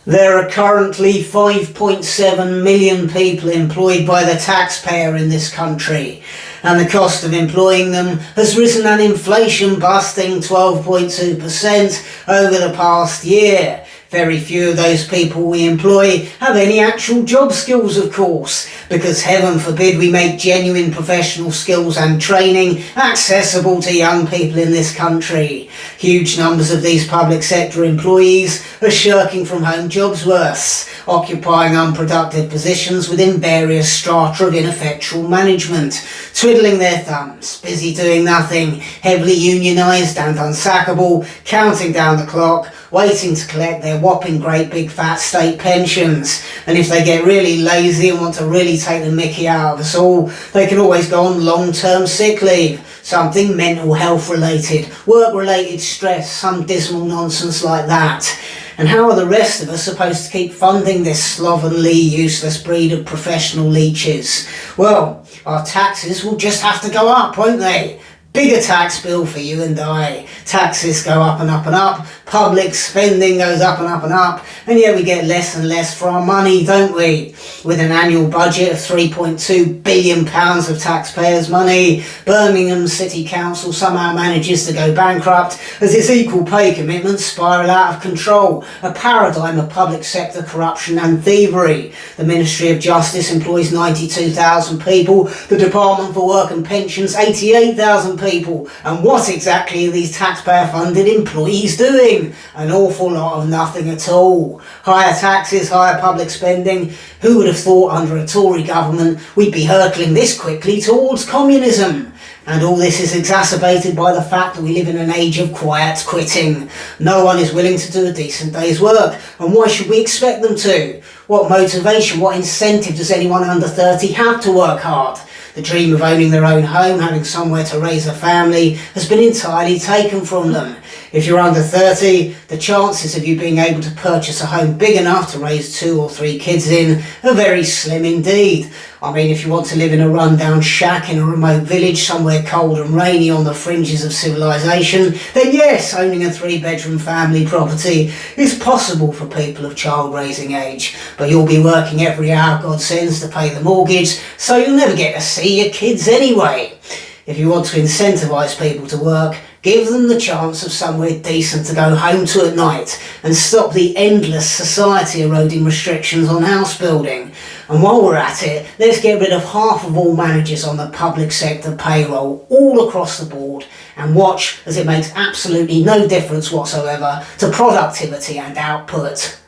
There are currently 5.7 million people employed by the taxpayer in this country, and the cost of employing them has risen an inflation-busting 12.2% over the past year. Very few of those people we employ have any actual job skills, of course, because heaven forbid we make genuine professional skills and training accessible to young people in this country. Huge numbers of these public sector employees are shirking from home jobs worse, occupying unproductive positions within various strata of ineffectual management, twiddling their thumbs, busy doing nothing, heavily unionised and unsackable, counting down the clock, waiting to collect their whopping great big fat state pensions. And if they get really lazy and want to really take the mickey out of us all, they can always go on long-term sick leave, something mental health related, work-related stress, some dismal nonsense like that. And how are the rest of us supposed to keep funding this slovenly, useless breed of professional leeches? Well, our taxes will just have to go up, won't they? Bigger tax bill for you and I. Taxes go up and up and up, public spending goes up and up and up, and yet we get less and less for our money, don't we? With an annual budget of £3.2 billion of taxpayers' money, Birmingham City Council somehow manages to go bankrupt as its equal pay commitments spiral out of control, a paradigm of public sector corruption and thievery. The Ministry of Justice employs 92,000 people, the Department for Work and Pensions 88,000 people, and what exactly are these taxpayer-funded employees doing? An awful lot of nothing at all. Higher taxes, higher public spending. Who would have thought under a Tory government we'd be hurtling this quickly towards communism? And all this is exacerbated by the fact that we live in an age of quiet quitting. No one is willing to do a decent day's work, and why should we expect them to? What motivation, what incentive does anyone under 30 have to work hard? The dream of owning their own home, having somewhere to raise a family, has been entirely taken from them. If you're under 30, the chances of you being able to purchase a home big enough to raise 2 or 3 kids in are very slim indeed. I mean, if you want to live in a rundown shack in a remote village somewhere cold and rainy on the fringes of civilization, then yes, owning a 3-bedroom family property is possible for people of child-raising age. But you'll be working every hour God sends to pay the mortgage, so you'll never get to see your kids anyway. If you want to incentivise people to work, give them the chance of somewhere decent to go home to at night and stop the endless society-eroding restrictions on house building. And while we're at it, let's get rid of half of all managers on the public sector payroll all across the board and watch as it makes absolutely no difference whatsoever to productivity and output.